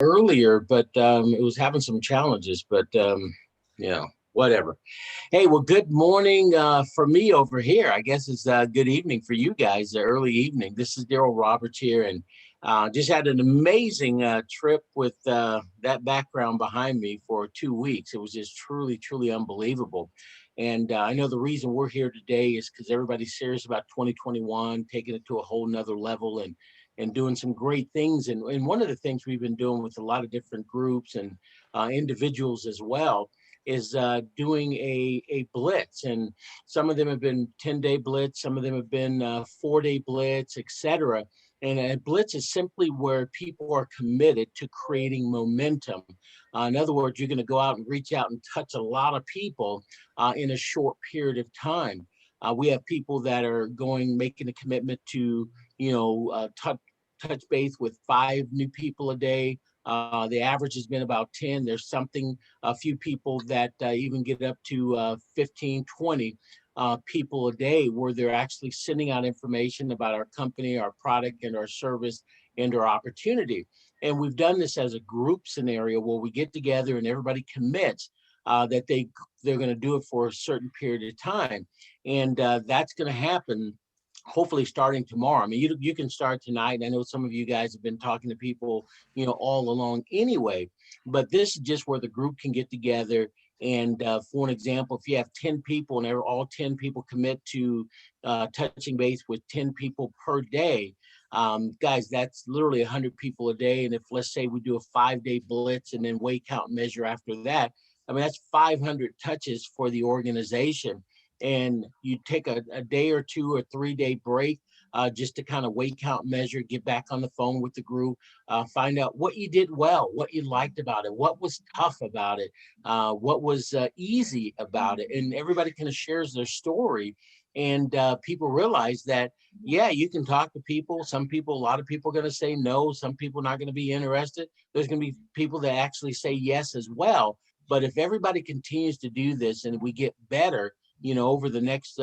earlier, but it was having some challenges, but you know, whatever. Hey, well, good morning for me over here. I guess it's good evening for you guys, early evening. This is Daryl Roberts here, and just had an amazing trip with that background behind me for 2 weeks. It was just truly, truly unbelievable. And I know the reason we're here today is because everybody's serious about 2021, taking it to a whole nother level and doing some great things. And one of the things we've been doing with a lot of different groups and individuals as well is doing a blitz. And some of them have been 10-day blitz, some of them have been 4-day blitz, etc. And a blitz is simply where people are committed to creating momentum. In other words, you're going to go out and reach out and touch a lot of people in a short period of time. We have people that are making a commitment to, touch base with 5 new people a day. The average has been about 10. There's a few people that even get up to 15, 20 people a day where they're actually sending out information about our company, our product, and our service and our opportunity. And we've done this as a group scenario where we get together and everybody commits that they're going to do it for a certain period of time. And that's going to happen hopefully starting tomorrow. I mean, you can start tonight. I know some of you guys have been talking to people, all along anyway, but this is just where the group can get together. And for an example, if you have 10 people and all 10 people commit to touching base with 10 people per day, guys, that's literally 100 people a day. And if, let's say, we do a 5-day blitz and then weight count measure after that, I mean, that's 500 touches for the organization. And you take a day or 2 or 3 day break just to kind of weight count measure, get back on the phone with the group, find out what you did well, what you liked about it, what was tough about it, what was easy about it. And everybody kind of shares their story. And people realize that, yeah, you can talk to people. A lot of people are going to say no. Some people not going to be interested. There's going to be people that actually say yes as well. But if everybody continues to do this and we get better, over the next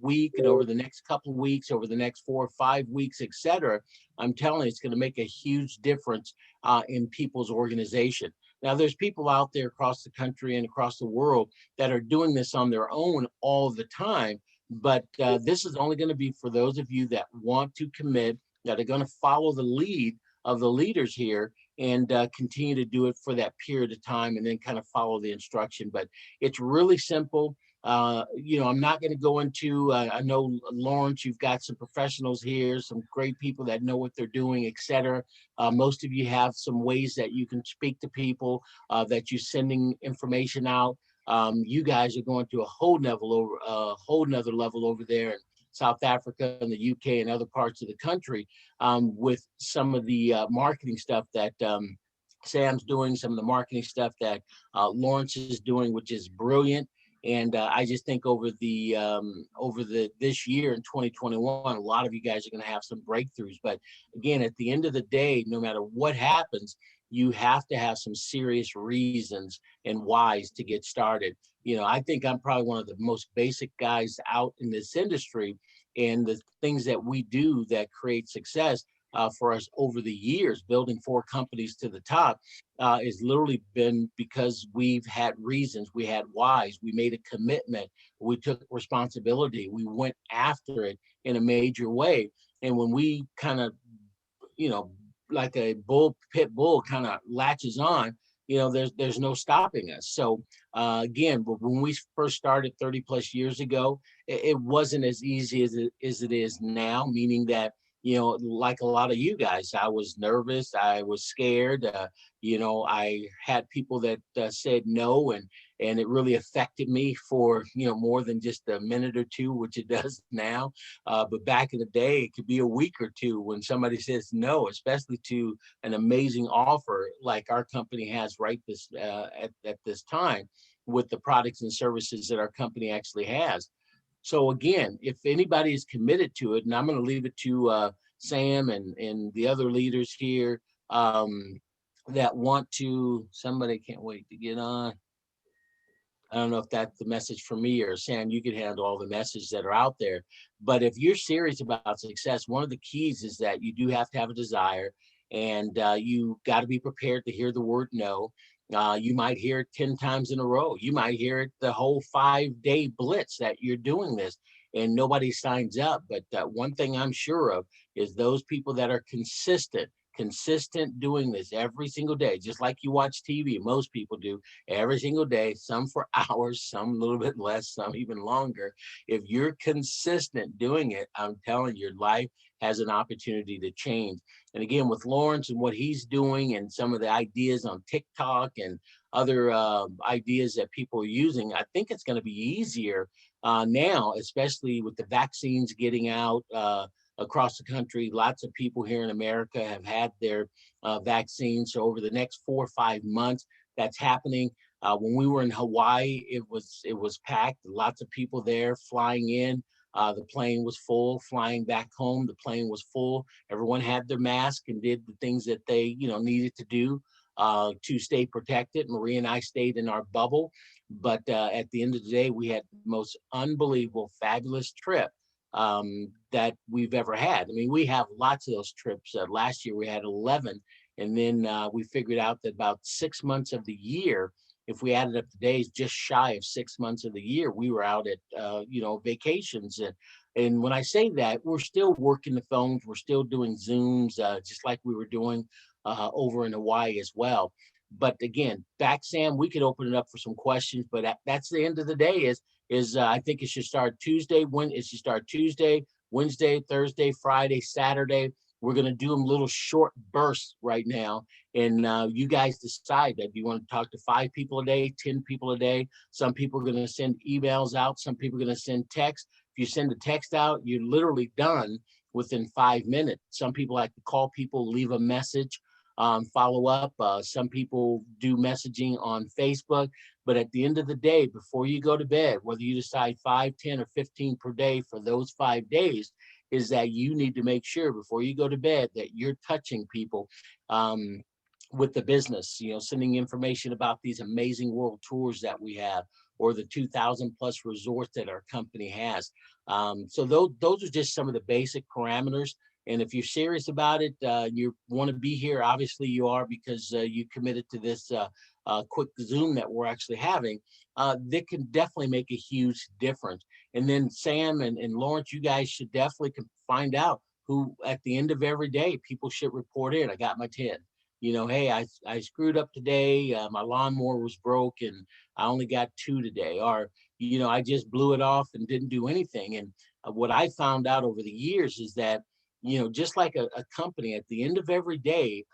week and over the next couple of weeks, over the next 4 or 5 weeks, et cetera, I'm telling you, it's going to make a huge difference in people's organization. Now, there's people out there across the country and across the world that are doing this on their own all the time. But this is only going to be for those of you that want to commit, that are going to follow the lead of the leaders here and continue to do it for that period of time and then kind of follow the instruction. But it's really simple. I'm not going to go into, I know, Lawrence, you've got some professionals here, some great people that know what they're doing, et cetera. Most of you have some ways that you can speak to people, that you're sending information out. You guys are going to a whole nother level over there in South Africa and the UK and other parts of the country with some of the marketing stuff that Sam's doing, some of the marketing stuff that Lawrence is doing, which is brilliant. And I just think over the this year in 2021, a lot of you guys are going to have some breakthroughs. But again, at the end of the day, no matter what happens, you have to have some serious reasons and whys to get started. I think I'm probably one of the most basic guys out in this industry, and the things that we do that create success for us over the years, building 4 companies to the top, is literally been because we've had reasons, we had whys, we made a commitment, we took responsibility, we went after it in a major way. And when we kind of, you know, like a pit bull kind of latches on, there's no stopping us. So again, when we first started 30 plus years ago, it wasn't as easy as it is now, meaning that, like a lot of you guys, I was nervous, I was scared, I had people that said no, and it really affected me for, more than just a minute or two, which it does now. But back in the day, it could be a week or two when somebody says no, especially to an amazing offer like our company has right at this time with the products and services that our company actually has. So again, if anybody is committed to it, and I'm going to leave it to Sam and the other leaders here that want to, somebody can't wait to get on. I don't know if that's the message for me, or Sam, you could handle all the messages that are out there. But if you're serious about success, one of the keys is that you do have to have a desire. and you got to be prepared to hear the word no. You might hear it 10 times in a row. You might hear it the whole 5-day blitz that you're doing this, and nobody signs up. But one thing I'm sure of is those people that are consistent doing this every single day, just like you watch TV, most people do every single day, some for hours, some a little bit less, some even longer. If you're consistent doing it, I'm telling you, your life has an opportunity to change. And again, with Lawrence and what he's doing and some of the ideas on TikTok and other ideas that people are using, I think it's going to be easier now, especially with the vaccines getting out across the country. Lots of people here in America have had their vaccines. So over the next 4 or 5 months, that's happening. When we were in Hawaii, it was packed. Lots of people there flying in. The plane was full. Flying back home, the plane was full. Everyone had their mask and did the things that they needed to do to stay protected. Marie and I stayed in our bubble, but at the end of the day, we had the most unbelievable, fabulous trip that we've ever had. I mean, we have lots of those trips. Last year we had 11, and then we figured out that about 6 months of the year, if we added up the days, just shy of 6 months of the year, we were out at vacations. And when I say that, we're still working the phones, we're still doing Zooms, just like we were doing over in Hawaii as well. But again, back, Sam, we could open it up for some questions, but that's the end of the day. Is I think it should start Tuesday. When it should start Tuesday, Wednesday, Thursday, Friday, Saturday. We're going to do them little short bursts right now. And you guys decide that you want to talk to 5 people a day, 10 people a day. Some people are going to send emails out. Some people are going to send text. If you send a text out, you're literally done within 5 minutes. Some people like to call people, leave a message, follow up. Some people do messaging on Facebook. But at the end of the day, before you go to bed, whether you decide 5, 10, or 15 per day for those 5 days, is that you need to make sure before you go to bed that you're touching people with the business, sending information about these amazing world tours that we have, or the 2,000 plus resorts that our company has. So those are just some of the basic parameters. And if you're serious about it, you want to be here, obviously you are, because you committed to this quick Zoom that we're actually having, that can definitely make a huge difference. And then Sam and Lawrence, you guys should definitely find out who at the end of every day, people should report in. I got my 10. Hey, I screwed up today. My lawnmower was broke and I only got 2 today. Or, I just blew it off and didn't do anything. And what I found out over the years is that, just like a company, at the end of every day,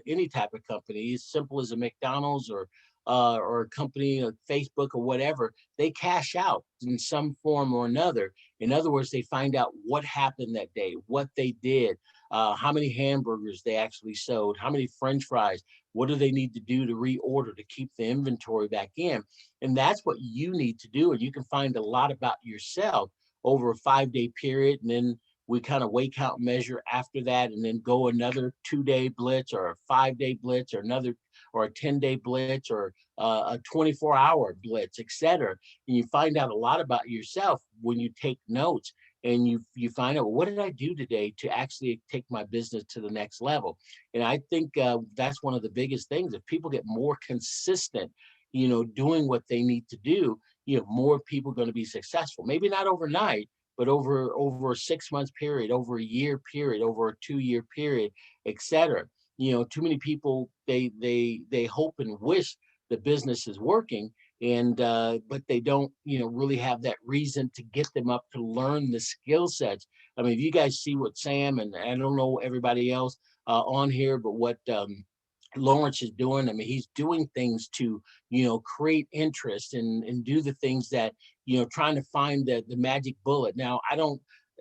any type of company, as simple as a McDonald's or a company, Facebook or whatever, they cash out in some form or another. In other words, they find out what happened that day, what they did, how many hamburgers they actually sold, how many French fries, what do they need to do to reorder to keep the inventory back in. And that's what you need to do. And you can find a lot about yourself over a 5-day period. And then we kind of weight count measure after that, and then go another 2-day blitz or a 5-day blitz or another, or a 10-day blitz or a 24-hour blitz, etc. And you find out a lot about yourself when you take notes, and you find out, well, what did I do today to actually take my business to the next level? And I think that's one of the biggest things. If people get more consistent, doing what they need to do, more people are going to be successful. Maybe not overnight, but over a 6 month period, over a year period, over a 2-year period, etc. Too many people, they hope and wish the business is working, and but they don't really have that reason to get them up to learn the skill sets. I mean, if you guys see what Sam, and I don't know everybody else on here, but what Lawrence is doing. I mean, he's doing things to, create interest and do the things that, trying to find the magic bullet. Now,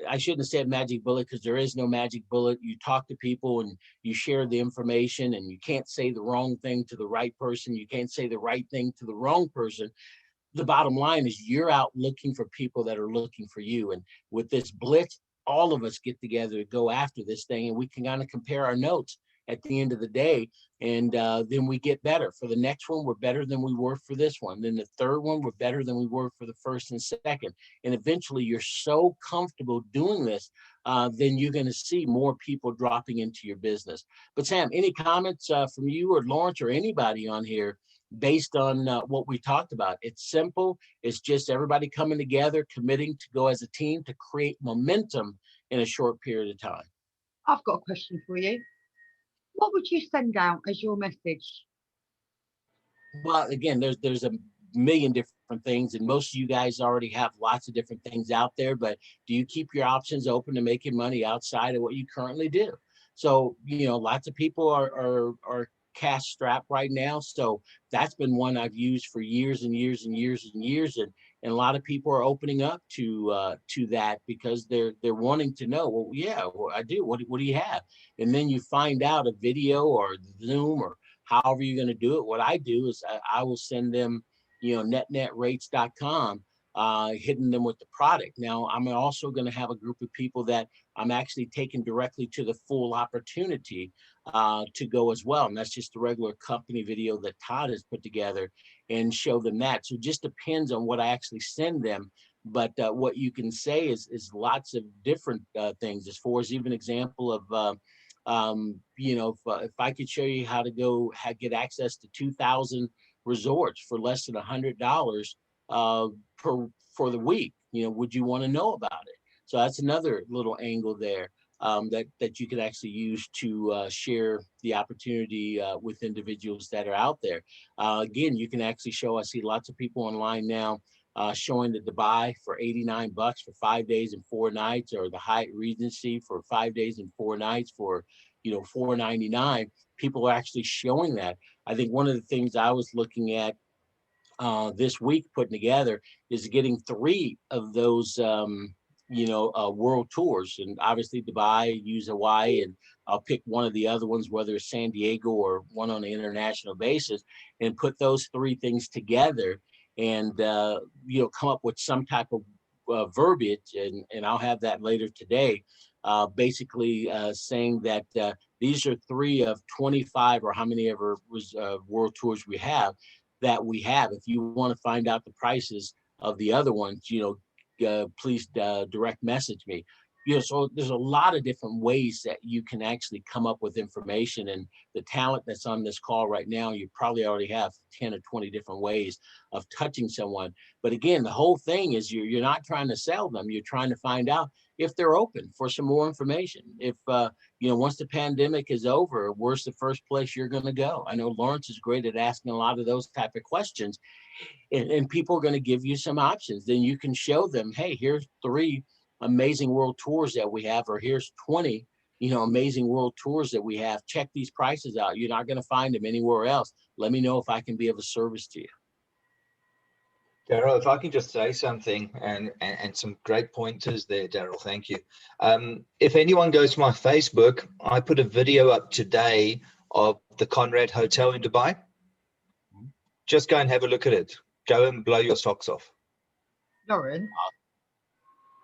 I shouldn't have said magic bullet, because there is no magic bullet. You talk to people and you share the information, and you can't say the wrong thing to the right person. You can't say the right thing to the wrong person. The bottom line is you're out looking for people that are looking for you. And with this blitz, all of us get together to go after this thing, and we can kind of compare our notes at the end of the day. And then we get better. For the next one, we're better than we were for this one. Then the third one, we're better than we were for the first and second. And eventually you're so comfortable doing this, then you're going to see more people dropping into your business. But Sam, any comments from you or Lawrence or anybody on here based on what we talked about? It's simple. It's just everybody coming together, committing to go as a team to create momentum in a short period of time. I've got a question for you. What would you send out as your message? Well, again, there's a million different things, and most of you guys already have lots of different things out there. But do you keep your options open to making money outside of what you currently do? So, lots of people are cash strapped right now. So that's been one I've used for years and years and years and years, and a lot of people are opening up to that because they're wanting to know. Well, yeah, well, I do. What do you have? And then you find out a video or Zoom or however you're going to do it. What I do is I will send them, netnetrates.com, hitting them with the product. Now, I'm also going to have a group of people that I'm actually taking directly to the full opportunity to go as well. And that's just the regular company video that Todd has put together and show them that. So it just depends on what I actually send them. But what you can say is lots of different things, as far as even example of, if I could show you how to get access to 2,000 resorts for less than $100 for the week, would you want to know about it? So that's another little angle there that you can actually use to share the opportunity with individuals that are out there. Again, you can actually show. I see lots of people online now showing the Dubai for $89 for 5 days and 4 nights, or the Hyatt Regency for 5 days and 4 nights for $499. People are actually showing that. I think one of the things I was looking at this week putting together is getting 3 of those world tours, and obviously Dubai, use Hawaii, and I'll pick one of the other ones, whether it's San Diego or one on an international basis, and put those 3 things together and come up with some type of verbiage, and I'll have that later today, basically saying that these are 3 of 25 or how many ever world tours we have. If you want to find out the prices of the other ones, please direct message me. So there's a lot of different ways that you can actually come up with information, and the talent that's on this call right now, you probably already have 10 or 20 different ways of touching someone. But again, the whole thing is you're not trying to sell them. You're trying to find out if they're open for some more information. If, once the pandemic is over, where's the first place you're going to go? I know Lawrence is great at asking a lot of those type of questions, and people are going to give you some options. Then you can show them, hey, here's 3 amazing world tours that we have, or here's 20, amazing world tours that we have. Check these prices out. You're not going to find them anywhere else. Let me know if I can be of a service to you. Daryl, if I can just say something, and some great pointers there, Daryl, thank you. If anyone goes to my Facebook, I put a video up today of the Conrad Hotel in Dubai. Just go and have a look at it. Go and blow your socks off. Lauren,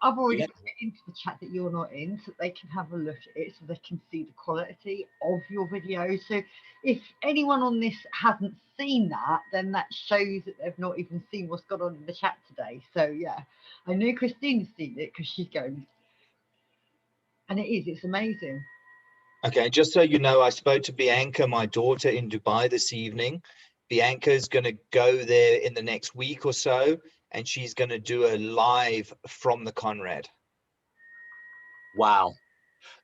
I've already put it into the chat that you're not in, so they can have a look at it, so they can see the quality of your video. So if anyone on this hasn't seen that, then that shows that they've not even seen what's gone on in the chat today. So yeah, I know Christine's seen it because she's going, and it's amazing. Okay, just so you know, I spoke to Bianca, my daughter, in Dubai this evening. Bianca is going to go there in the next week or so, and she's going to do a live from the Conrad. Wow.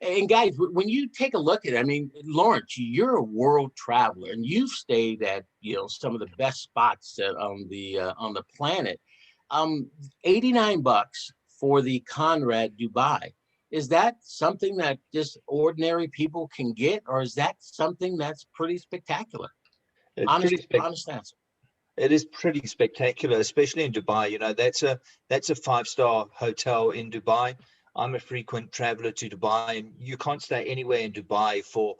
And guys, when you take a look at it, I mean, Lawrence, you're a world traveler, and you've stayed at some of the best spots on the planet. $89 for the Conrad Dubai. Is that something that just ordinary people can get, or is that something that's pretty spectacular? Honest answer. It is pretty spectacular, especially in Dubai. That's a 5-star hotel in Dubai. I'm a frequent traveler to Dubai, and you can't stay anywhere in Dubai for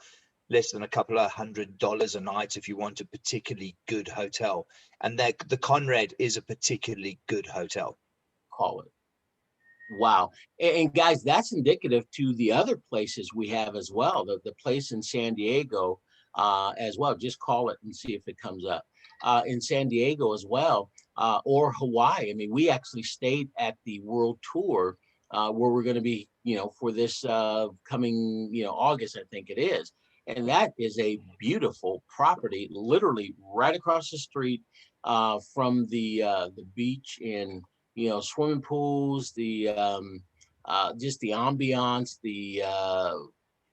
less than a couple of $100 a night if you want a particularly good hotel. And the Conrad is a particularly good hotel. Call it. Wow. And guys, that's indicative to the other places we have as well. The place in San Diego as well. Just call it and see if it comes up. In San Diego as well, or Hawaii. I mean, we actually stayed at the World Tour where we're going to be, for this coming, August, I think it is. And that is a beautiful property, literally right across the street from the beach in swimming pools, just the ambiance, the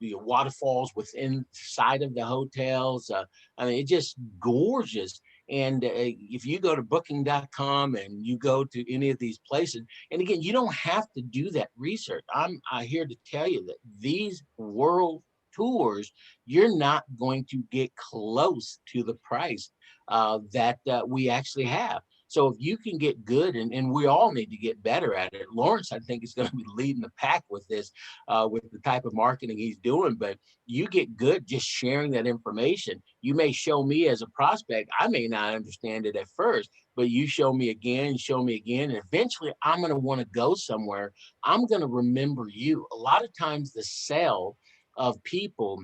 waterfalls within side of the hotels. I mean, it's just gorgeous. And if you go to booking.com and you go to any of these places, and again, you don't have to do that research. I'm here to tell you that these world tours, you're not going to get close to the price that we actually have. So if you can get good, and we all need to get better at it. Lawrence, I think, is going to be leading the pack with this, with the type of marketing he's doing. But you get good just sharing that information. You may show me as a prospect, I may not understand it at first, but you show me again, and eventually I'm going to want to go somewhere. I'm going to remember you. A lot of times the sale of people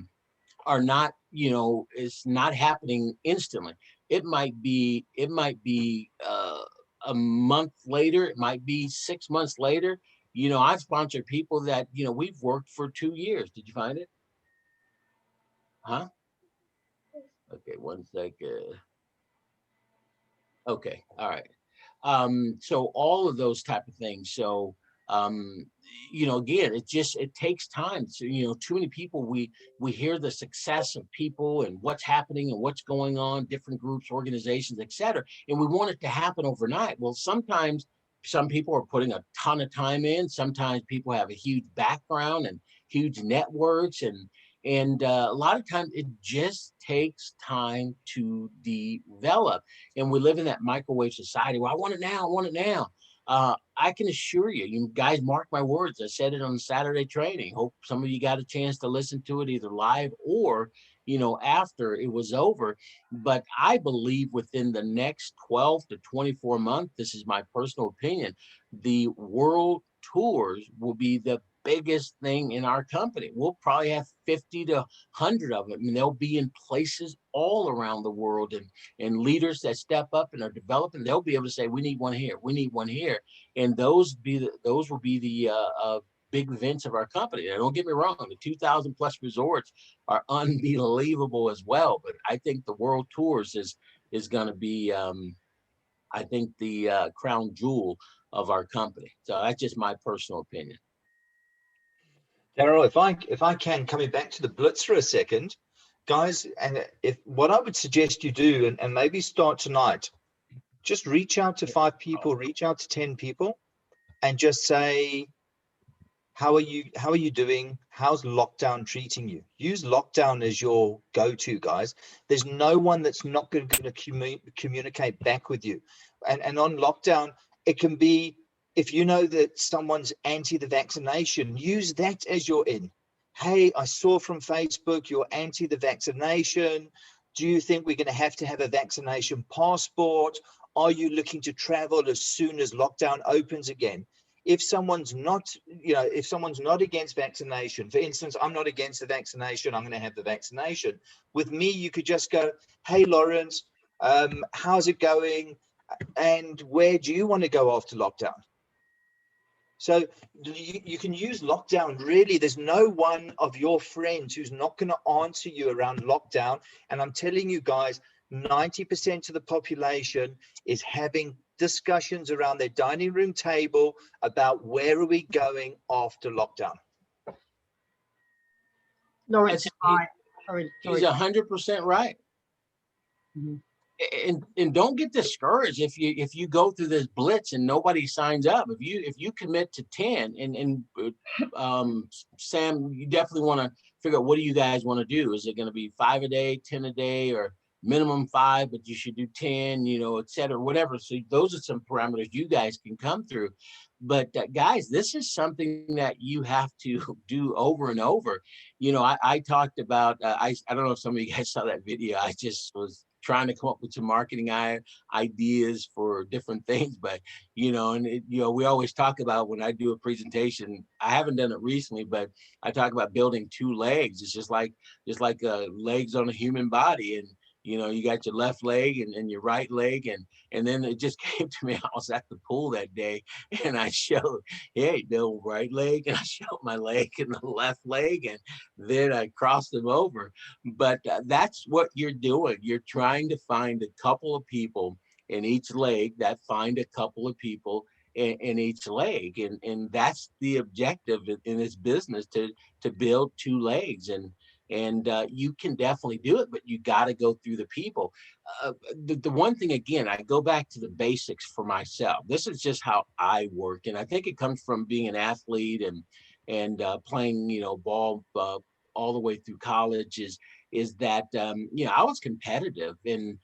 are not, it's not happening instantly. It might be a month later. It might be 6 months later. I've sponsored people that, we've worked for 2 years. Did you find it? Huh? Okay, one second. Okay, all right. So all of those type of things. So again, it takes time. So too many people, we hear the success of people and what's happening and what's going on, different groups, organizations, etc., and we want it to happen overnight. Well, sometimes some people are putting a ton of time in. Sometimes people have a huge background and huge networks, and a lot of times it just takes time to develop. And we live in that microwave society where I want it now, I want it now. I can assure you, you guys, mark my words. I said it on Saturday training. Hope some of you got a chance to listen to it either live or, after it was over. But I believe within the next 12 to 24 months, this is my personal opinion, the world tours will be the biggest thing in our company. We'll probably have 50 to 100 of them, and they'll be in places all around the world, and leaders that step up and are developing, they'll be able to say, we need one here, we need one here. And those will be the big events of our company. Now, don't get me wrong, the 2,000 plus resorts are unbelievable as well, but I think the world tours is going to be I think the crown jewel of our company. So that's just my personal opinion. Daryl, if I can, coming back to the Blitz for a second, guys, and if what I would suggest you do, and maybe start tonight, just reach out to 5 people, reach out to 10 people, and just say, how are you doing? How's lockdown treating you? Use lockdown as your go-to, guys. There's no one that's not going to communicate back with you. And on lockdown, it can be, if you know that someone's anti the vaccination, use that as your in. Hey, I saw from Facebook you're anti the vaccination. Do you think we're going to have a vaccination passport? Are you looking to travel as soon as lockdown opens again? If someone's not, if someone's not against vaccination, for instance, I'm not against the vaccination, I'm going to have the vaccination. With me, you could just go, hey, Lawrence, how's it going? And where do you want to go after lockdown? So you can use lockdown. Really, there's no one of your friends who's not going to answer you around lockdown. And I'm telling you guys, 90% of the population is having discussions around their dining room table about where are we going after lockdown. Lawrence, he's 100% right. Mm-hmm. And don't get discouraged if you go through this blitz and nobody signs up. If you commit to 10, and Sam, you definitely want to figure out, what do you guys want to do? Is it going to be 5 a day, 10 a day, or minimum 5, but you should do 10, et cetera, whatever. So those are some parameters you guys can come through. But guys, this is something that you have to do over and over. I talked about, I don't know if some of you guys saw that video. I just was trying to come up with some marketing ideas for different things. But, and we always talk about, when I do a presentation, I haven't done it recently, but I talk about building two legs. It's just like legs on a human body. And, you got your left leg and your right leg. And then it just came to me, I was at the pool that day, and I showed, hey, the right leg, and I showed my leg and the left leg, and then I crossed them over. But that's what you're doing. You're trying to find a couple of people in each leg that find a couple of people in each leg. And that's the objective in this business, to build two legs. And you can definitely do it, but you got to go through the people. The one thing, again, I go back to the basics for myself. This is just how I work. And I think it comes from being an athlete and playing, ball all the way through college, is that, I was competitive. And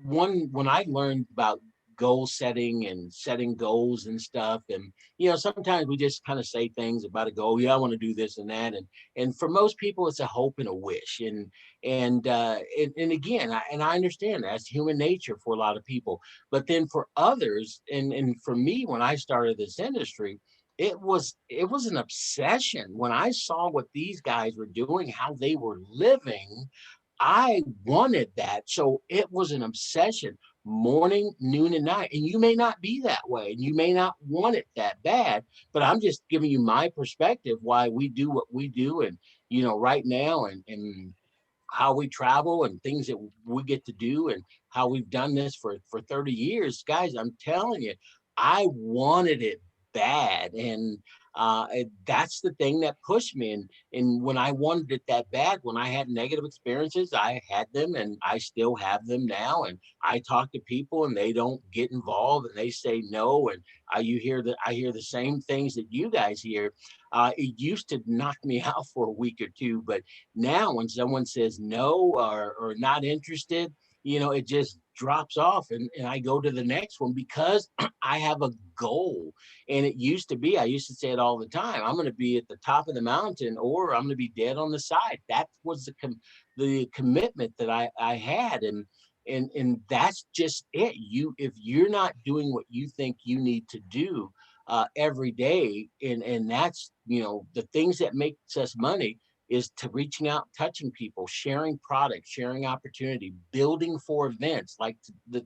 when I learned about goal setting and setting goals and stuff, and sometimes we just kind of say things about a goal. Yeah, I want to do this and that, and for most people it's a hope and a wish. And again, I understand that's human nature for a lot of people. But then for others, and for me, when I started this industry, it was an obsession. When I saw what these guys were doing, how they were living, I wanted that. So it was an obsession, morning, noon, and night. And you may not be that way, and you may not want it that bad, but I'm just giving you my perspective, why we do what we do. And, right now, and how we travel and things that we get to do, and how we've done this for 30 years. Guys, I'm telling you, I wanted it bad. And that's the thing that pushed me. And when I wanted it that bad, when I had negative experiences, I had them, and I still have them now. And I talk to people, and they don't get involved, and they say no. And I hear the same things that you guys hear. It used to knock me out for a week or two, but now when someone says no, or not interested, it just drops off, and I go to the next one, because I have a goal. And it used to be, I used to say it all the time, I'm going to be at the top of the mountain, or I'm going to be dead on the side. That was the commitment that I had. And that's just it. If you're not doing what you think you need to do every day, and that's, the things that makes us money, is to reaching out, touching people, sharing products, sharing opportunity, building for events like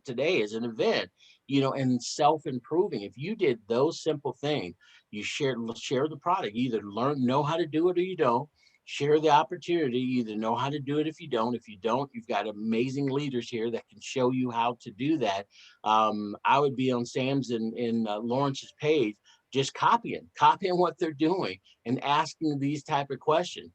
today is an event, and self-improving. If you did those simple things, you share the product, you either know how to do it, or you don't. Share the opportunity, you either know how to do it. If you don't, you've got amazing leaders here that can show you how to do that. I would be on Sam's and Lawrence's page, just copying what they're doing, and asking these type of questions.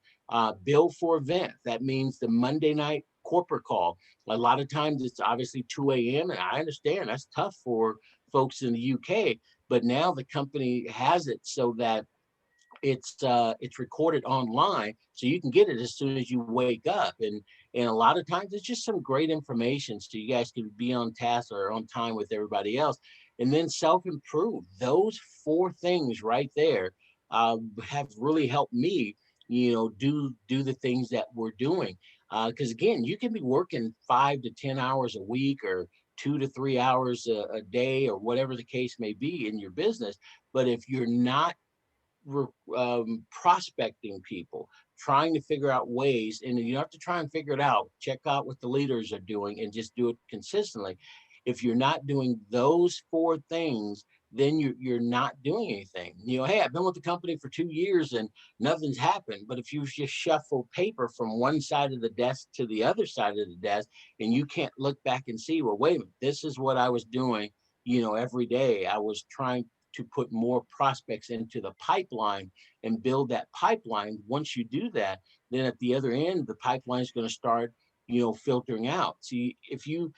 Bill for event. That means the Monday night corporate call. A lot of times it's obviously 2 a.m. and I understand that's tough for folks in the UK, but now the company has it so that it's recorded online, so you can get it as soon as you wake up. And a lot of times it's just some great information, so you guys can be on task or on time with everybody else. And then self-improve. Those 4 things right there have really helped me, do the things that we're doing. Because again, you can be working 5 to 10 hours a week, or 2 to 3 hours a day, or whatever the case may be in your business. But if you're not prospecting people, trying to figure out ways, and you have to try and figure it out, check out what the leaders are doing, and just do it consistently. If you're not doing those 4 things, then you're not doing anything. Hey, I've been with the company for 2 years and nothing's happened. But if you just shuffle paper from one side of the desk to the other side of the desk, and you can't look back and see, well, wait a minute, this is what I was doing, every day. I was trying to put more prospects into the pipeline and build that pipeline. Once you do that, then at the other end, the pipeline is going to start, filtering out. See, if you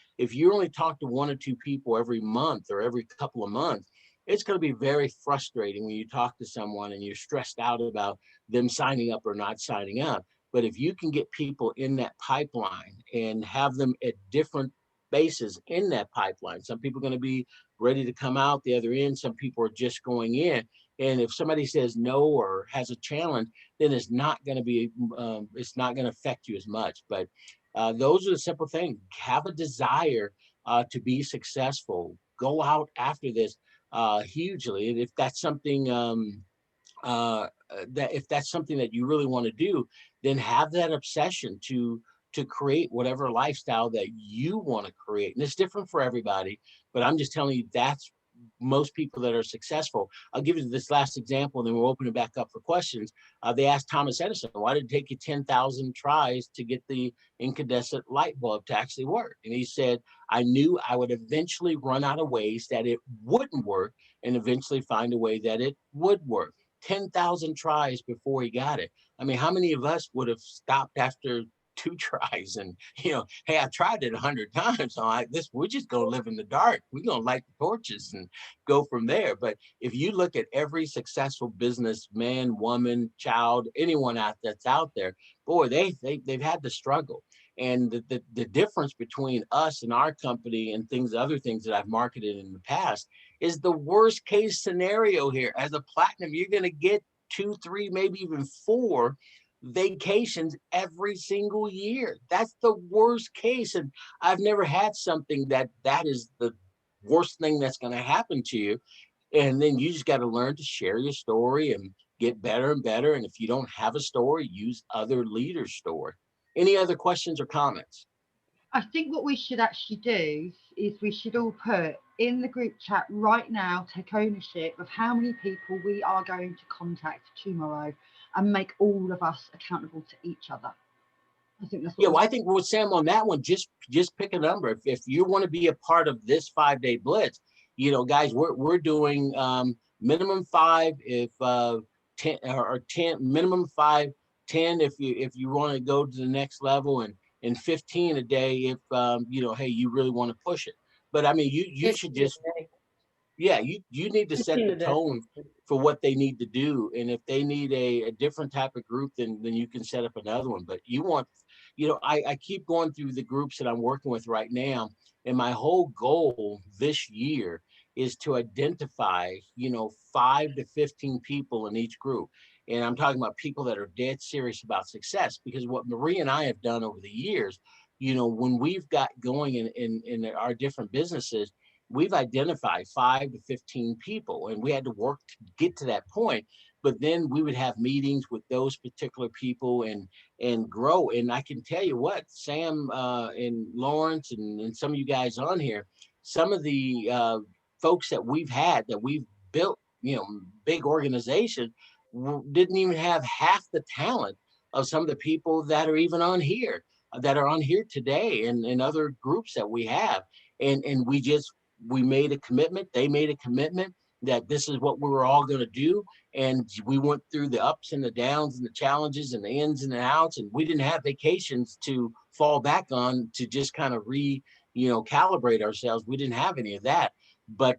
only talk to 1 or 2 people every month or every couple of months, it's going to be very frustrating when you talk to someone and you're stressed out about them signing up or not signing up. But if you can get people in that pipeline and have them at different bases in that pipeline, some people are going to be ready to come out the other end, some people are just going in. And if somebody says no or has a challenge, then it's not going to affect you as much. But Those are the simple things. Have a desire to be successful. Go out after this hugely. And if that's something if that's something that you really want to do, then have that obsession to create whatever lifestyle that you want to create. And it's different for everybody, but I'm just telling you that's most people that are successful. I'll give you this last example, and then we'll open it back up for questions. They asked Thomas Edison, why did it take you 10,000 tries to get the incandescent light bulb to actually work? And he said, I knew I would eventually run out of ways that it wouldn't work and eventually find a way that it would work. 10,000 tries before he got it. I mean, how many of us would have stopped after 2 tries and, hey, I tried it 100 times. So we're just going to live in the dark. We're going to light the torches and go from there. But if you look at every successful businessman, woman, child, anyone that's out there, boy, they've had to struggle. And the difference between us and our company and other things that I've marketed in the past is the worst case scenario here. As a platinum, you're going to get 2, 3, maybe even 4 vacations every single year. That's the worst case. And I've never had something that is the worst thing that's going to happen to you. And then you just got to learn to share your story and get better and better. And if you don't have a story, use other leaders' story. Any other questions or comments? I think what we should actually do is we should all put in the group chat right now, take ownership of how many people we are going to contact tomorrow and make all of us accountable to each other. I think that's I think with Sam on that one, just pick a number. If you want to be a part of this 5-day blitz, guys, we're doing minimum 5, if 10 or 10, minimum 5, 10 if you want to go to the next level, and 15 a day if hey, you really want to push it. But I mean, you should just you need to set the tone for what they need to do. And if they need a different type of group, then you can set up another one. But you want, I keep going through the groups that I'm working with right now, and my whole goal this year is to identify 5 to 15 people in each group. And I'm talking about people that are dead serious about success, because what Marie and I have done over the years, when we've got going in our different businesses, we've identified 5 to 15 people, and we had to work to get to that point. But then we would have meetings with those particular people and grow. And I can tell you what, Sam and Lawrence and some of you guys on here, some of the folks that we've built, big organizations, didn't even have half the talent of some of the people that are even on here, that are on here today, and other groups that we have. And we made a commitment, they made a commitment that this is what we were all going to do. And we went through the ups and the downs and the challenges and the ins and the outs, and we didn't have vacations to fall back on to just kind of calibrate ourselves. We didn't have any of that. But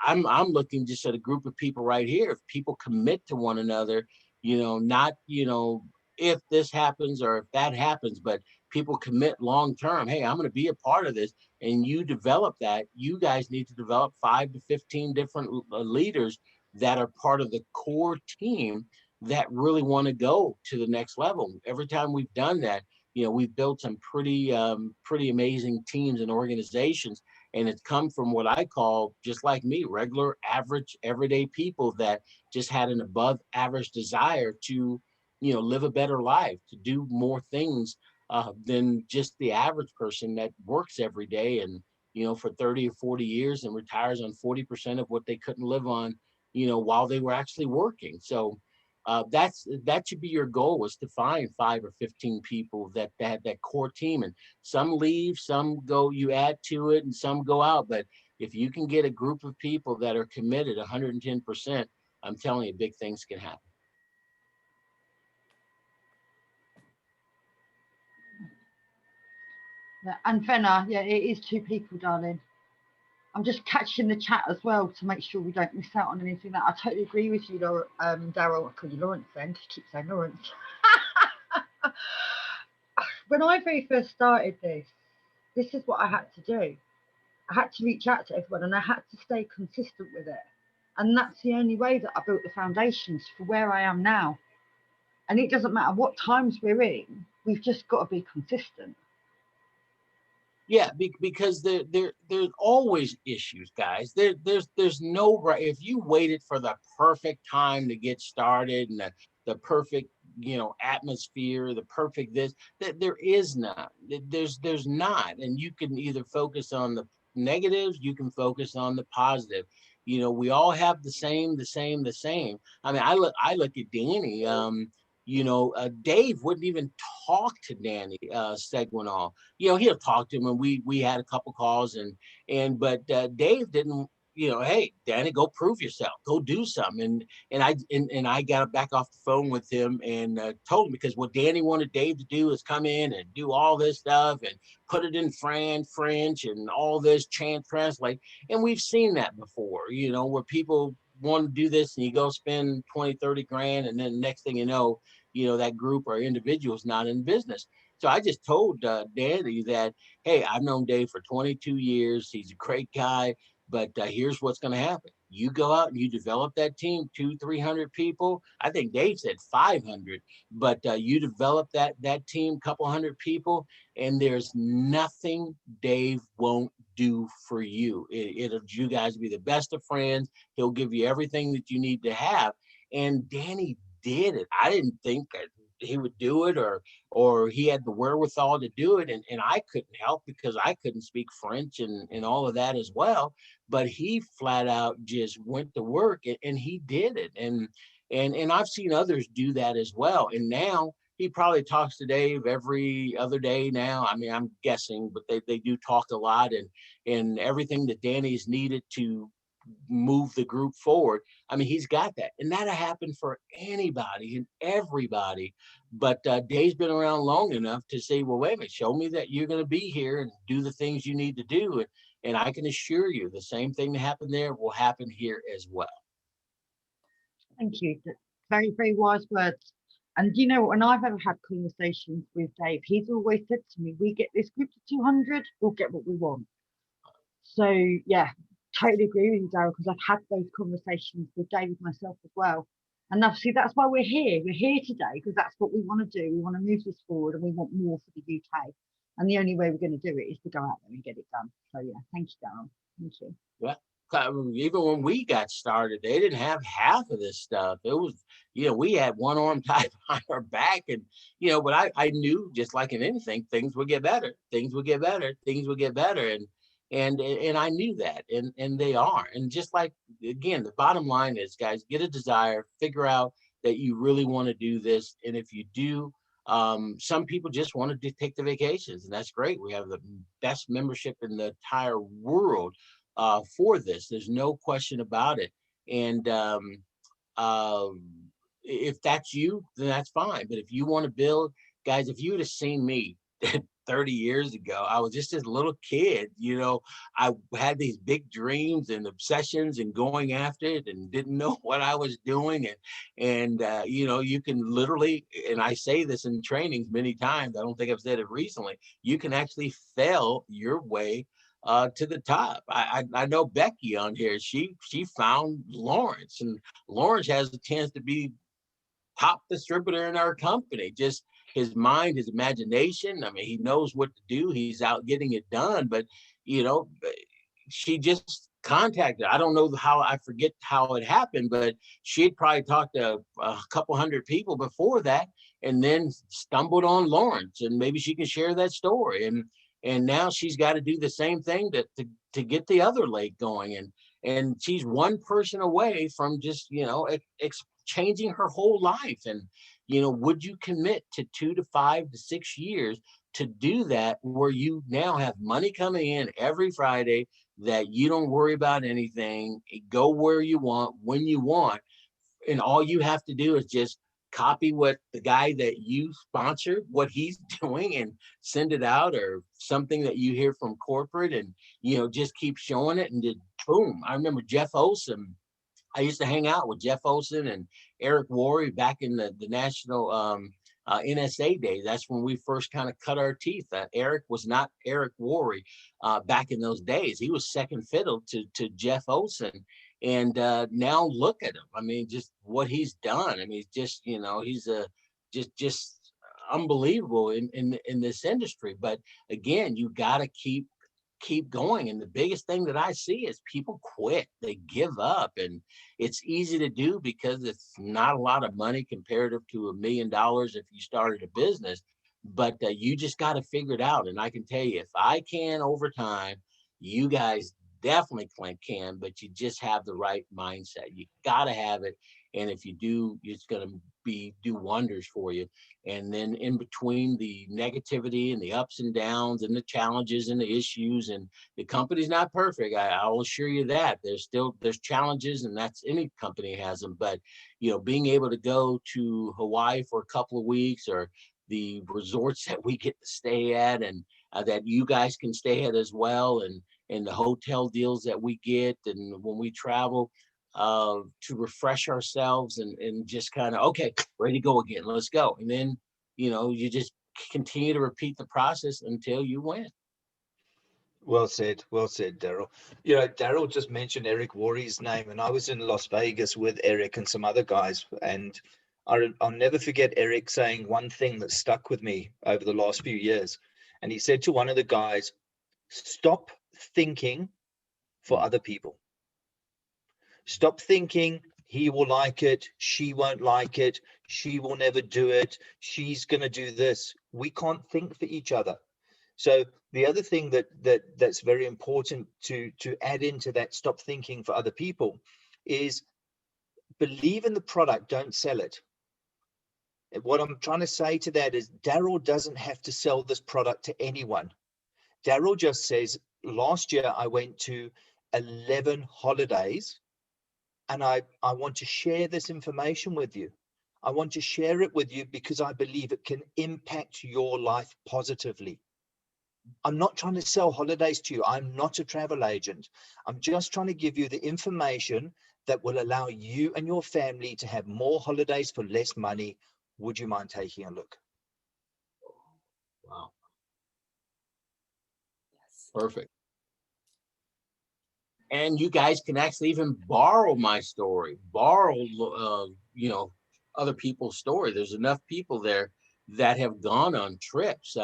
I'm looking just at a group of people right here. If people commit to one another, not if this happens or if that happens, but people commit long term. Hey, I'm going to be a part of this, and you develop that. You guys need to develop 5 to 15 different leaders that are part of the core team that really want to go to the next level. Every time we've done that, we've built some pretty amazing teams and organizations. And it's come from what I call, just like me, regular, average, everyday people that just had an above average desire to, live a better life, to do more things than just the average person that works every day and, for 30 or 40 years and retires on 40% of what they couldn't live on, while they were actually working. So that should be your goal, is to find 5 or 15 people that core team. And some leave, some go, you add to it, and some go out. But if you can get a group of people that are committed 110%, I'm telling you, big things can happen. Yeah, and Fenna, it is 2 people, darling. I'm just catching the chat as well to make sure we don't miss out on anything. That I totally agree with you, Daryl. I call you Lawrence then, just keep saying Lawrence. When I very first started this is what I had to do. I had to reach out to everyone, and I had to stay consistent with it. And that's the only way that I built the foundations for where I am now. And it doesn't matter what times we're in. We've just got to be consistent. Yeah, because there's always issues, guys. There's no right. If you waited for the perfect time to get started and the perfect, atmosphere, the perfect this, that there is not. There's not, and you can either focus on the negatives, you can focus on the positive. We all have the same. I mean, I look at Danny. Dave wouldn't even talk to Danny Seguinall. He'll talk to him, and we had a couple calls, but Dave didn't. Hey, Danny, go prove yourself, go do something, and I got back off the phone with him and told him, because what Danny wanted Dave to do is come in and do all this stuff and put it in French and all this translate, and we've seen that before, where people want to do this and you go spend 20-30 grand, and then the next thing you know, that group or individual is not in business. So I just told Danny that, hey, I've known Dave for 22 years. He's a great guy, but here's what's going to happen. You go out and you develop that team, 200-300 people. I think Dave said 500, but you develop that team, couple hundred people, and there's nothing Dave won't do for you. It'll you guys be the best of friends. He'll give you everything that you need to have. And Danny did it. I didn't think that he would do it, or he had the wherewithal to do it, and I couldn't help because I couldn't speak French and all of that as well. But he flat out just went to work, and he did it. And I've seen others do that as well. And now he probably talks to Dave every other day now. I mean, I'm guessing, but they do talk a lot, and everything that Danny's needed to move the group forward. I mean, he's got that, and that'll happen for anybody and everybody. But Dave's been around long enough to say, well, wait a minute, show me that you're going to be here and do the things you need to do. And I can assure you the same thing that happened there will happen here as well. Thank you. Very, very wise words. And when I've ever had conversations with Dave, he's always said to me, we get this group to 200, we'll get what we want. So, yeah, totally agree with you, Darryl, because I've had those conversations with David myself as well. And obviously that's why we're here. We're here today because that's what we want to do. We want to move this forward, and we want more for the UK. And the only way we're going to do it is to go out there and get it done. So yeah, thank you, Darryl. Thank you. Yeah. Even when we got started, they didn't have half of this stuff. It was, we had one arm tied behind our back, and but I knew, just like in anything, things would get better. Things would get better. Things would get better. And I knew that, and they are. And just like, again, the bottom line is, guys, get a desire, figure out that you really want to do this. And if you do, some people just want to take the vacations, and that's great. We have the best membership in the entire world for this. There's no question about it. And if that's you, then that's fine. But if you want to build, guys, if you would have seen me 30 years ago, I was just this little kid, I had these big dreams and obsessions and going after it and didn't know what I was doing. And you can literally, and I say this in trainings many times, I don't think I've said it recently, you can actually fail your way to the top. I know Becky on here, she found Lawrence, and Lawrence has a chance to be top distributor in our company. Just his mind, his imagination. I mean, he knows what to do. He's out getting it done. But, she just contacted. I don't know how, I forget how it happened, but she'd probably talked to a couple hundred people before that, and then stumbled on Lawrence, and maybe she can share that story. And now she's got to do the same thing to get the other leg going. And she's one person away from just, changing her whole life. And would you commit to 2 to 5 to 6 years to do that, where you now have money coming in every Friday, that you don't worry about anything, go where you want, when you want, and all you have to do is just copy what the guy that you sponsored, what he's doing, and send it out, or something that you hear from corporate, and just keep showing it, and just boom. I remember Jeff Olson. I used to hang out with Jeff Olson and Eric Worre back in the national NSA days. That's when we first kind of cut our teeth. Eric was not Eric Worre back in those days. He was second fiddle to Jeff Olson. And now look at him. I mean, just what he's done. I mean, just, he's just unbelievable in this industry. But again, you got to keep going. And the biggest thing that I see is people quit, they give up, and it's easy to do because it's not a lot of money comparative to $1 million if you started a business. But you just got to figure it out. And I can tell you, if I can over time, you guys definitely can, but you just have the right mindset. You got to have it. And if you do, it's going to do wonders for you. And then in between the negativity and the ups and downs and the challenges and the issues, and the company's not perfect. I'll assure you that there's challenges, and that's any company has them. But, being able to go to Hawaii for a couple of weeks, or the resorts that we get to stay at, and that you guys can stay at as well, and the hotel deals that we get, and when we travel, to refresh ourselves and just kind of, okay, ready to go again, let's go. And then, you just continue to repeat the process until you win. Well said, Daryl. Daryl just mentioned Eric Worre's name, and I was in Las Vegas with Eric and some other guys, and I'll never forget Eric saying one thing that stuck with me over the last few years. And he said to one of the guys, stop thinking for other people. Stop thinking he will like it, she won't like it, she will never do it, she's going to do this. We can't think for each other. So the other thing that's very important to add into that stop thinking for other people is believe in the product, don't sell it. What I'm trying to say to that is Daryl doesn't have to sell this product to anyone. Daryl just says, last year I went to 11 holidays, and I want to share this information with you. I want to share it with you because I believe it can impact your life positively. I'm not trying to sell holidays to you. I'm not a travel agent. I'm just trying to give you the information that will allow you and your family to have more holidays for less money. Would you mind taking a look? Wow. Yes. Perfect. And you guys can actually even borrow my story, borrow, other people's story. There's enough people there that have gone on trips.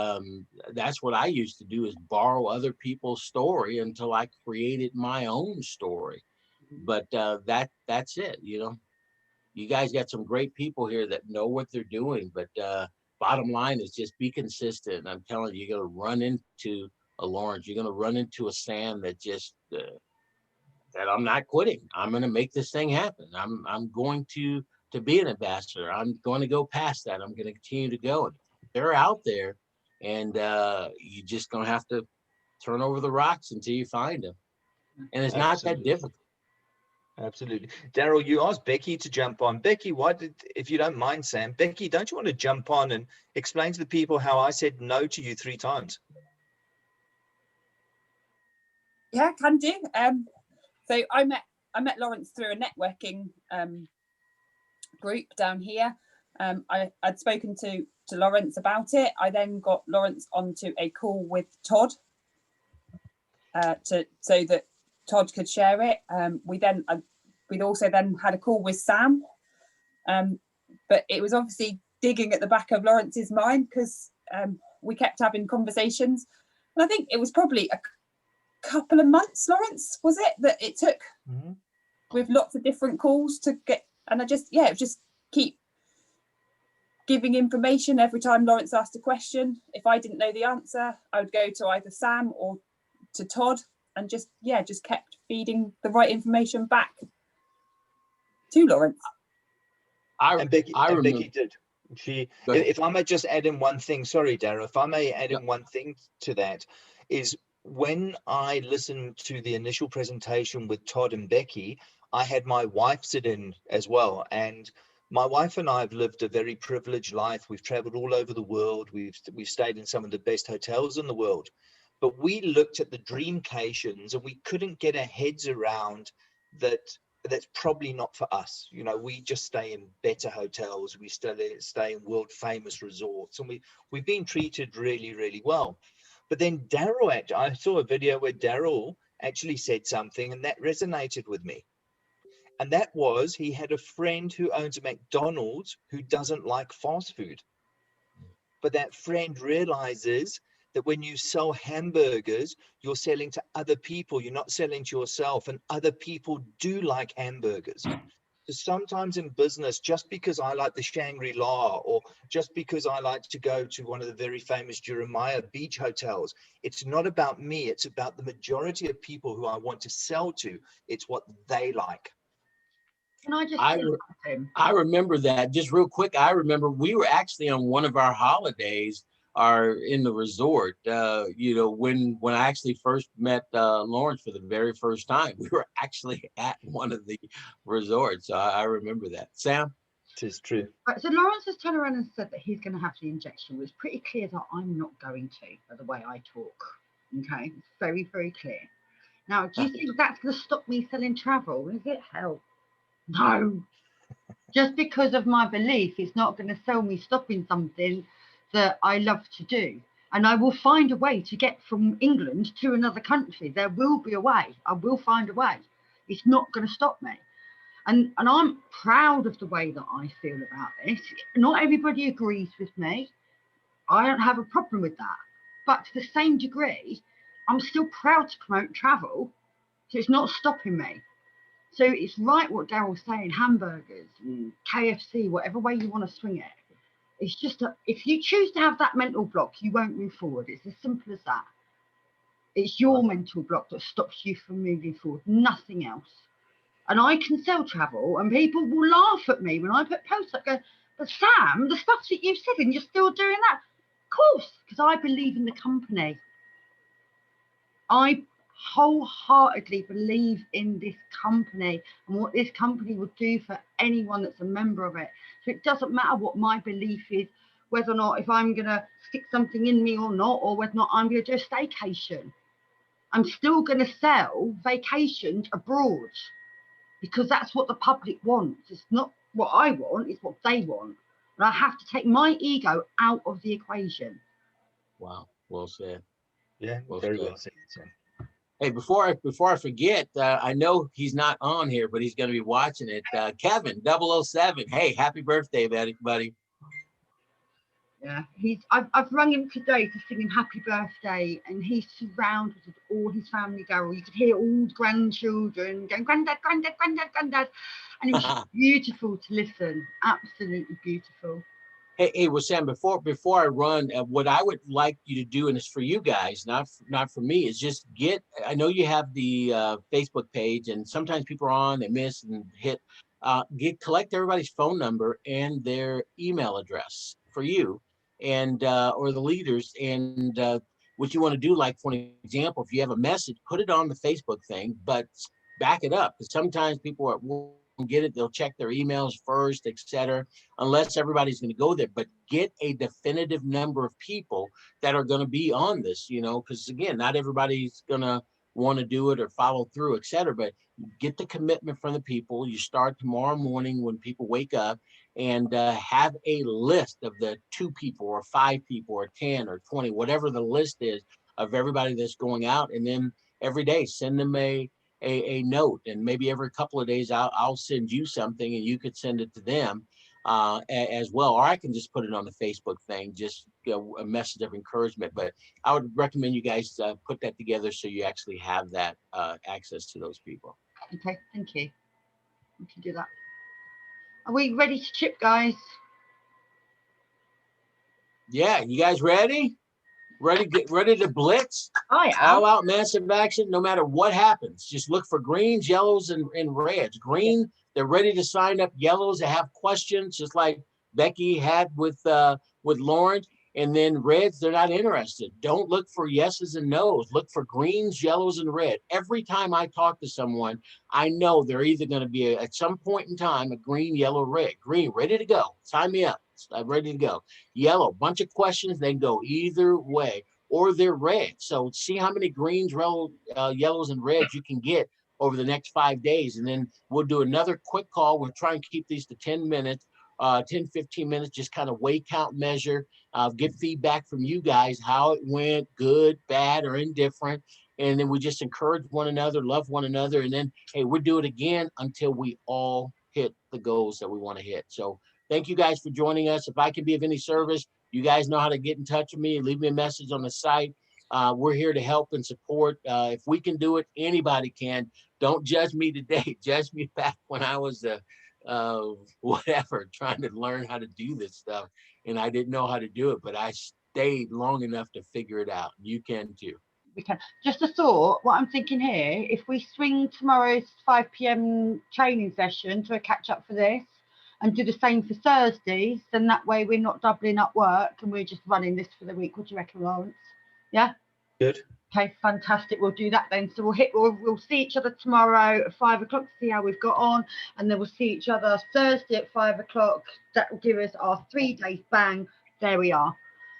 That's what I used to do, is borrow other people's story until I created my own story. But that's it. You guys got some great people here that know what they're doing. But bottom line is just be consistent. I'm telling you, you're going to run into a Lawrence. You're going to run into a Sam that just that I'm not quitting. I'm going to make this thing happen. I'm going to be an ambassador. I'm going to go past that. I'm going to continue to go. They're out there, and you're just going to have to turn over the rocks until you find them. And it's not that difficult. Absolutely. Daryl, you asked Becky to jump on. Becky, if you don't mind, Sam, Becky, don't you want to jump on and explain to the people how I said no to you 3 times? Yeah, can do. So I met Lawrence through a networking group down here. I'd spoken to Lawrence about it. I then got Lawrence onto a call with Todd so that Todd could share it. We'd also then had a call with Sam, but it was obviously digging at the back of Lawrence's mind because we kept having conversations, and I think it was probably a couple of months, Lawrence, was it, that it took with lots of different calls to get, and just keep giving information every time Lawrence asked a question. If I didn't know the answer, I would go to either Sam or to Todd, and just kept feeding the right information back to Lawrence. Becky did. If I may just add in one thing, sorry, Darragh, if I may add in one thing to that, is when I listened to the initial presentation with Todd and Becky, I had my wife sit in as well. And my wife and I have lived a very privileged life. We've traveled all over the world. We've stayed in some of the best hotels in the world. But we looked at the dreamcations and we couldn't get our heads around that. That's probably not for us. We just stay in better hotels. We stay in world famous resorts, and we've been treated really, really well. But then Daryl, I saw a video where Daryl actually said something, and that resonated with me. And that was, he had a friend who owns a McDonald's who doesn't like fast food. but that friend realizes that when you sell hamburgers, you're selling to other people, you're not selling to yourself, and other people do like hamburgers. So sometimes in business, just because I like the Shangri-La, or just because I like to go to one of the very famous Jeremiah beach hotels, it's not about me. It's about the majority of people who I want to sell to. It's what they like. Can I just I say re- something? I remember that just real quick. I remember we were actually on one of our holidays, are in the resort. When I actually first met Lawrence for the very first time, we were actually at one of the resorts. So I remember that. Sam? It is true. Right, so Lawrence has turned around and said that he's going to have the injection. It's pretty clear that I'm not going to, by the way I talk. Okay, it's very, very clear. Now, do you think that's going to stop me selling travel? Is it? Hell, no. Just because of my belief, it's not going to sell me stopping something that I love to do. And I will find a way to get from England to another country. There will be a way. I will find a way. It's not going to stop me. And I'm proud of the way that I feel about this. Not everybody agrees with me. I don't have a problem with that. But to the same degree, I'm still proud to promote travel. So it's not stopping me. So it's right what Daryl's saying, hamburgers and KFC, whatever way you want to swing it. It's just, if you choose to have that mental block, you won't move forward. It's as simple as that. It's your mental block that stops you from moving forward, nothing else. And I can sell travel, and people will laugh at me when I put posts up going, but Sam, the stuff that you said, and you're still doing that. Of course, because I believe in the company. I wholeheartedly believe in this company and what this company would do for anyone that's a member of it. So it doesn't matter what my belief is, whether or not if I'm going to stick something in me or not, or whether or not I'm going to do a staycation. I'm still going to sell vacations abroad because that's what the public wants. It's not what I want, it's what they want. And I have to take my ego out of the equation. Wow, well said. Yeah, Well very said. well said, Sam. Hey, before I forget, I know he's not on here, but he's going to be watching it. Kevin 007. Hey, happy birthday, buddy. Yeah, I've rung him today to sing him happy birthday, and he's surrounded with all his family, Daryl. You could hear all the grandchildren going, granddad, granddad, granddad, granddad. And it was beautiful to listen. Absolutely beautiful. Hey, well, Sam, before I run, what I would like you to do, and it's for you guys, not for me, is just I know you have the Facebook page, and sometimes people are on, they miss and hit, collect everybody's phone number and their email address for you, and or the leaders, and what you want to do, like for an example, if you have a message, put it on the Facebook thing, but back it up, because sometimes people won't get it, they'll check their emails first, etc., unless everybody's going to go there. But get a definitive number of people that are going to be on this, because again, not everybody's going to want to do it or follow through, etc. But get the commitment from the people. You start tomorrow morning when people wake up, and have a list of the 2 people or 5 people or 10 or 20, whatever the list is, of everybody that's going out. And then every day send them a note, and maybe every couple of days I'll send you something and you could send it to them as well, or I can just put it on the Facebook thing, just a message of encouragement. But I would recommend you guys put that together so you actually have that access to those people. Okay, thank you. We can do that. Are we ready to chip, guys? Yeah, you guys ready? Get ready to blitz? I am. All out massive action, no matter what happens. Just look for greens, yellows, and reds. Green, they're ready to sign up. Yellows, they have questions, just like Becky had with Lawrence. And then reds, they're not interested. Don't look for yeses and nos. Look for greens, yellows, and red. Every time I talk to someone, I know they're either going to be at some point in time a green, yellow, red. Green, ready to go. Sign me up. I'm ready to go. Yellow, bunch of questions. They go either way, or they're red. So see how many greens, yellows, and reds you can get over the next 5 days. And then we'll do another quick call. We'll try and keep these to 10 minutes, 10, 15 minutes, just kind of weigh, count, measure, get feedback from you guys, how it went, good, bad, or indifferent. And then we just encourage one another, love one another. And then, hey, we'll do it again until we all hit the goals that we want to hit. So thank you guys for joining us. If I can be of any service, You guys know how to get in touch with me. Leave me a message on the site. We're here to help and support. If we can do it, anybody can. Don't judge me today. Judge me back when I was whatever, trying to learn how to do this stuff. And I didn't know how to do it, but I stayed long enough to figure it out. You can too. We can. Just a thought, what I'm thinking here, if we swing tomorrow's 5 p.m. training session to a catch up for this and do the same for Thursdays, then that way we're not doubling up work and we're just running this for the week. What do you reckon, Lawrence? Yeah? Good. Okay, fantastic. We'll do that then. So we'll see each other tomorrow at 5 o'clock to see how we've got on, and then we'll see each other Thursday at 5 o'clock. That will give us our 3 days. Bang, there we are.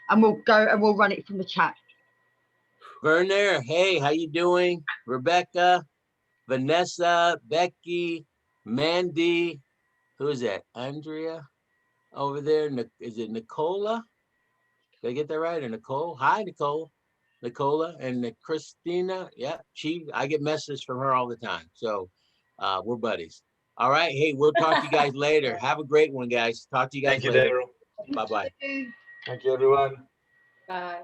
And we'll go and we'll run it from the chat. Werner, hey, how you doing? Rebecca, Vanessa, Becky, Mandy, who is that? Andrea over there. Is it Nicola? Did I get that right? Or Nicole? Hi, Nicole. Nicola and Christina. Yeah, I get messages from her all the time. So we're buddies. All right. Hey, we'll talk to you guys later. Have a great one, guys. Talk to you guys later. Thank you, Daryl. Bye-bye. Thank you, everyone. Bye.